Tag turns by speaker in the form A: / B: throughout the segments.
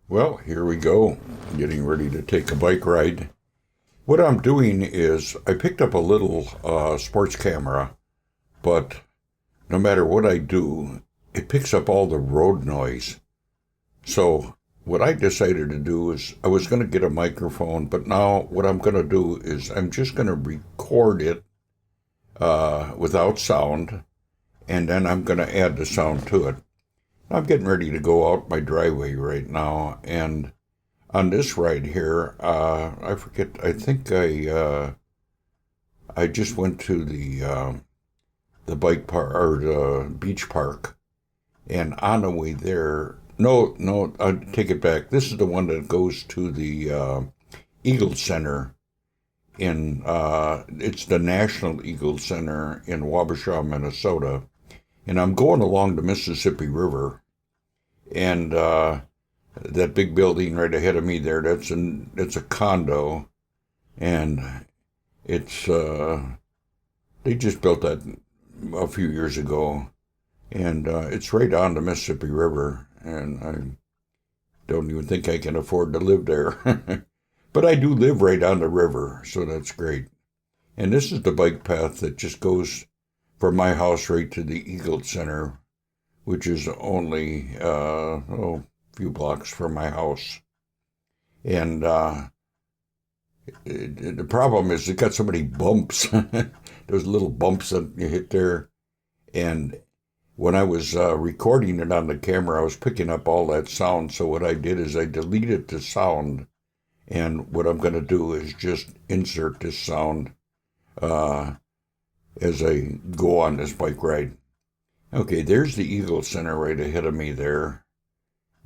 A: Well, here we go. Getting ready to take a bike ride. What I'm doing is I picked up a little sports camera, but no matter what I do, it picks up all the road noise. So what I decided to do is I was going to get a microphone, but now what I'm going to do is I'm just going to record it without sound, and then I'm going to add the sound to it. I'm getting ready to go out my driveway right now, and on this ride here, I forget. I think I just went to the bike park or the beach park, and on the way there, no, I take it back. This is the one that goes to the Eagle Center in. It's the National Eagle Center in Wabasha, Minnesota, and I'm going along the Mississippi River, and that big building right ahead of me there, it's a condo, and it's they just built that a few years ago, and it's right on the Mississippi River, and I don't even think I can afford to live there. But I do live right on the river, so that's great. And this is the bike path that just goes from my house right to the Eagle Center, which is only a few blocks from my house. And the problem is it got so many bumps. Those little bumps that you hit there. And when I was recording it on the camera, I was picking up all that sound. So what I did is I deleted the sound. And what I'm going to do is just insert this sound as I go on this bike ride. Okay, there's the Eagle Center right ahead of me there.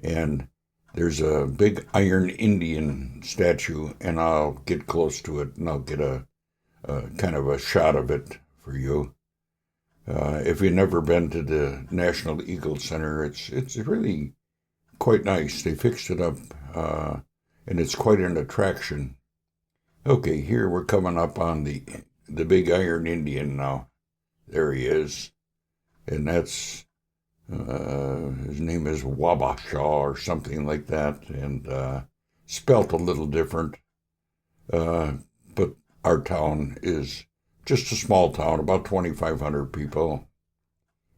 A: And there's a big Iron Indian statue, and I'll get close to it and I'll get a kind of a shot of it for you. If you've never been to the National Eagle Center, it's really quite nice. They fixed it up, and it's quite an attraction. Okay, here we're coming up on the big Iron Indian now. There he is, and that's his name is Wabasha or something like that, and spelt a little different. But our town is just a small town, about 2,500 people,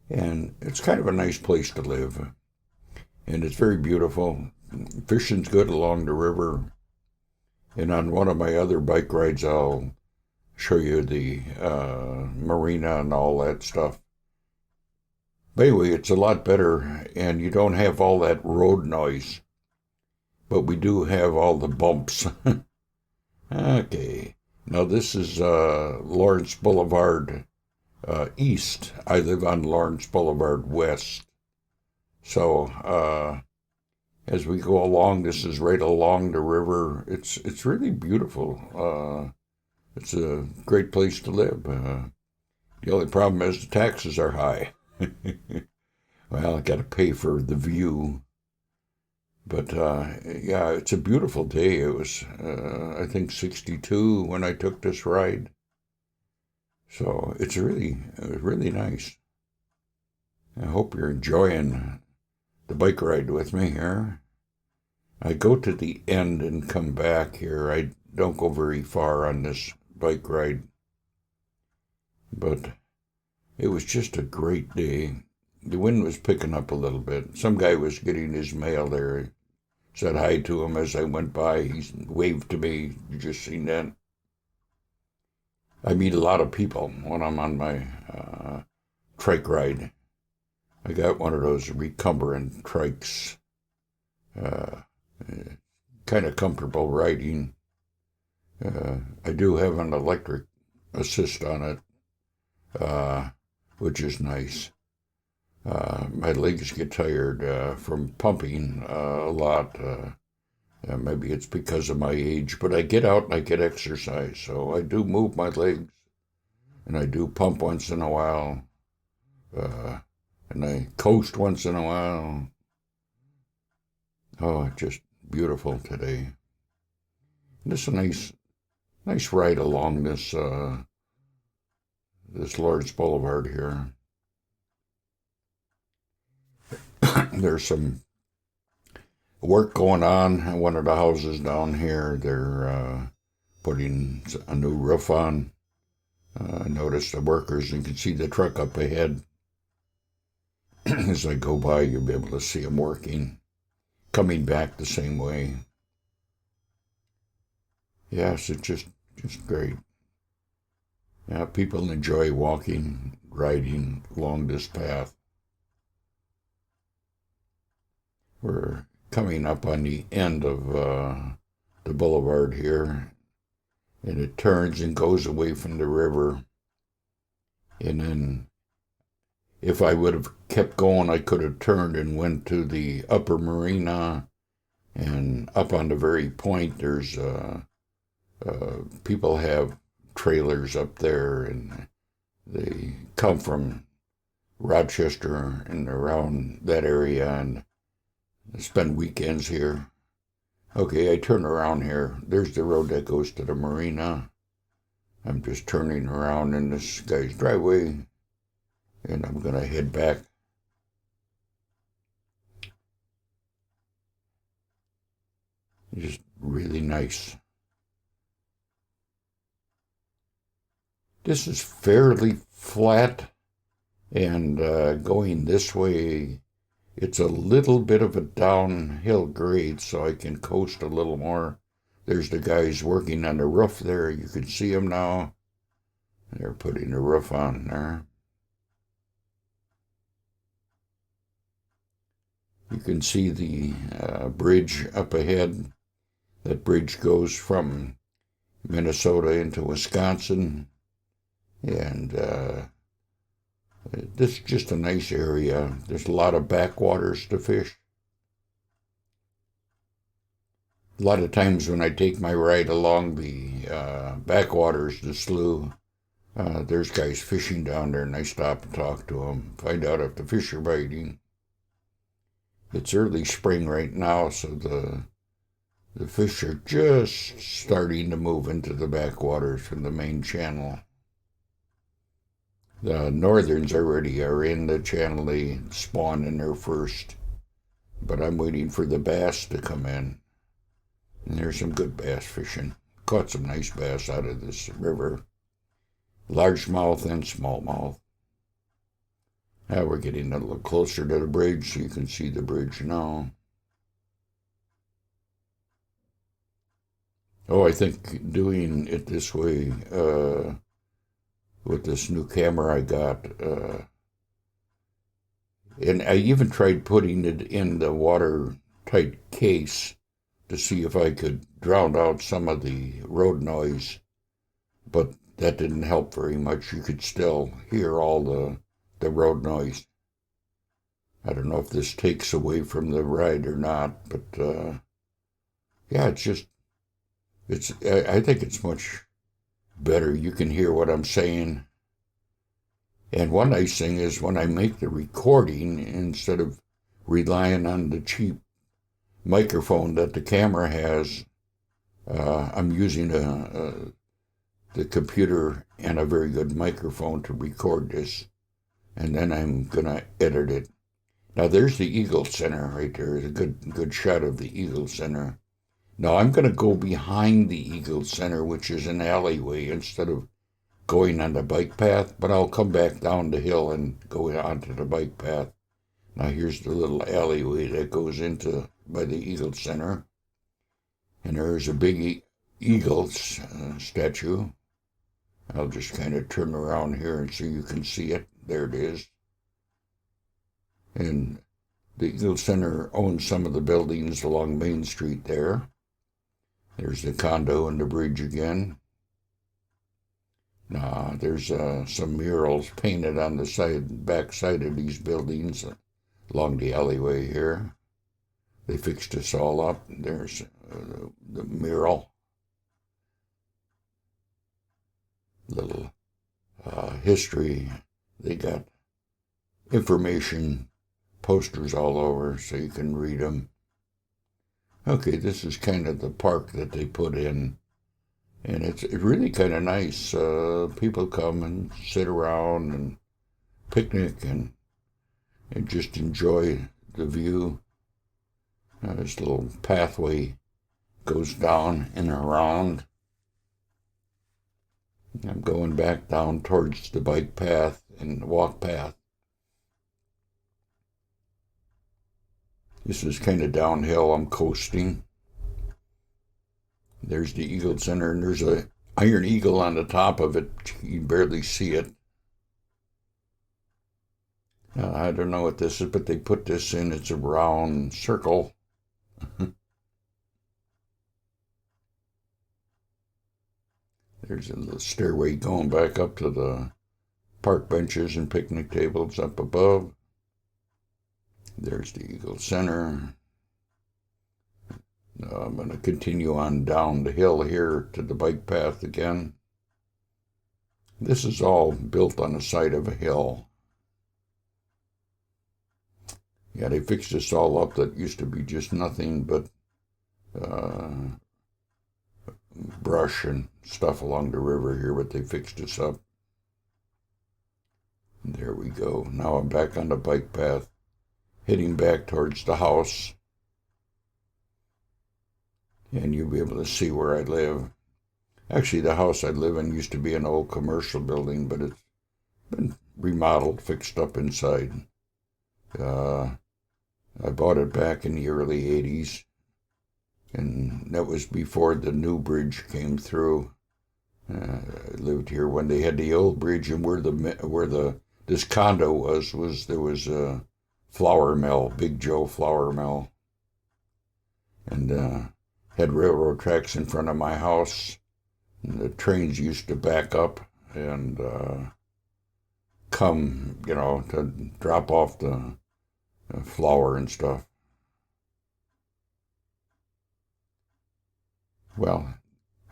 A: and it's kind of a nice place to live, and it's very beautiful. Fishing's good along the river, and on one of my other bike rides, I'll show you the marina and all that stuff. But anyway, it's a lot better, and you don't have all that road noise, but we do have all the bumps. Okay, now this is Lawrence Boulevard East. I live on Lawrence Boulevard West. So as we go along, this is right along the river. It's really beautiful. It's a great place to live. The only problem is the taxes are high. Well, I got to pay for the view. But yeah, it's a beautiful day. It was, I think, 62 when I took this ride. So it's really nice. I hope you're enjoying the bike ride with me here. I go to the end and come back here. I don't go very far on this bike ride. But it was just a great day. The wind was picking up a little bit. Some guy was getting his mail there. Said hi to him as I went by. He waved to me. You just seen that? I meet a lot of people when I'm on my trike ride. I got one of those recumbent trikes. Kind of comfortable riding. I do have an electric assist on it, which is nice. My legs get tired from pumping a lot. Maybe it's because of my age, but I get out and I get exercise, so I do move my legs, and I do pump once in a while, and I coast once in a while. Oh, just beautiful today. This is a nice ride along this Lawrence Boulevard here. There's some work going on in one of the houses down here. They're putting a new roof on. I noticed the workers, and you can see the truck up ahead. As I go by, you'll be able to see them working, coming back the same way. Yes, it's just great. Yeah, people enjoy walking, riding along this path. We're coming up on the end of the boulevard here, and it turns and goes away from the river. And then if I would have kept going, I could have turned and went to the upper marina, and up on the very point, there's people have trailers up there, and they come from Rochester and around that area and spend weekends here. Okay, I turn around here. There's the road that goes to the marina. I'm just turning around in this guy's driveway, and I'm going to head back. Just really nice. This is fairly flat, and going this way, it's a little bit of a downhill grade, so I can coast a little more. There's the guys working on the roof there. You can see them now. They're putting the roof on there. You can see the bridge up ahead. That bridge goes from Minnesota into Wisconsin. And this is just a nice area. There's a lot of backwaters to fish. A lot of times when I take my ride along the backwaters, the slough, there's guys fishing down there, and I stop and talk to them, find out if the fish are biting. It's early spring right now, so the fish are just starting to move into the backwaters from the main channel. The northerns already are in the channel. They spawn in there first, but I'm waiting for the bass to come in. And there's some good bass fishing. Caught some nice bass out of this river. Largemouth and smallmouth. Now we're getting a little closer to the bridge, so you can see the bridge now. Oh, I think doing it this way, with this new camera I got, and I even tried putting it in the watertight case to see if I could drown out some of the road noise, but that didn't help very much. You could still hear all the road noise. I don't know if this takes away from the ride or not, but yeah, I think it's much better. You can hear what I'm saying. And one nice thing is when I make the recording, instead of relying on the cheap microphone that the camera has, I'm using the computer and a very good microphone to record this, and then I'm gonna edit it. Now there's the Eagle Center right there. It's a good shot of the Eagle Center. Now I'm gonna go behind the Eagle Center, which is an alleyway, instead of going on the bike path, but I'll come back down the hill and go onto the bike path. Now here's the little alleyway that goes into by the Eagle Center, and there's a big eagle statue. I'll just kind of turn around here and so you can see it. There it is. And the Eagle Center owns some of the buildings along Main Street there. There's the condo and the bridge again. There's some murals painted on the back side of these buildings along the alleyway here. They fixed us all up. There's the mural. Little history. They got information posters all over so you can read them. Okay, this is kind of the park that they put in, and it's really kind of nice. People come and sit around and picnic and just enjoy the view. This little pathway goes down and around. I'm going back down towards the bike path and walk path. This is kind of downhill. I'm coasting. There's the Eagle Center, and there's a iron eagle on the top of it. You can barely see it. I don't know what this is, but they put this in. It's a round circle. There's a little stairway going back up to the park benches and picnic tables up above. There's the Eagle Center. I'm going to continue on down the hill here to the bike path again. This is all built on the side of a hill. Yeah, they fixed this all up. That used to be just nothing but brush and stuff along the river here, but they fixed this up. There we go. Now I'm back on the bike path, heading back towards the house. And you'll be able to see where I live. Actually, the house I live in used to be an old commercial building, but it's been remodeled, fixed up inside. I bought it back in the early 80s, and that was before the new bridge came through. I lived here when they had the old bridge, and where this condo was there was a flour mill, Big Joe flour mill, and had railroad tracks in front of my house, and the trains used to back up and come, to drop off the flour and stuff. Well,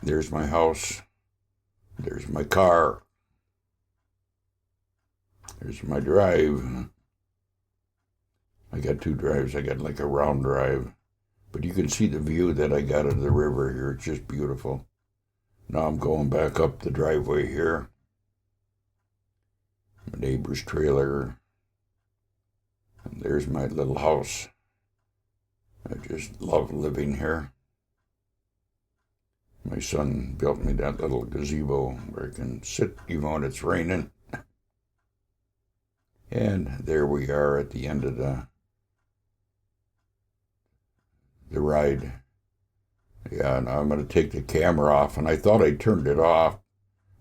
A: there's my house. There's my car. There's my drive. I got two drives. I got like a round drive. But you can see the view that I got of the river here. It's just beautiful. Now I'm going back up the driveway here. My neighbor's trailer. And there's my little house. I just love living here. My son built me that little gazebo where I can sit even when it's raining. And there we are at the end of the ride. Yeah, now I'm going to take the camera off. And I thought I turned it off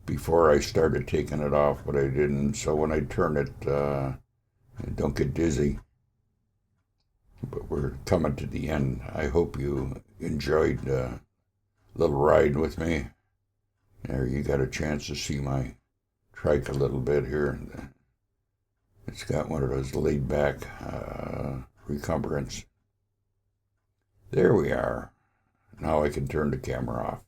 A: before I started taking it off, but I didn't. So when I turn it, don't get dizzy. But we're coming to the end. I hope you enjoyed the little ride with me. There, you got a chance to see my trike a little bit here. It's got one of those laid back recumbrance. There we are. Now I can turn the camera off.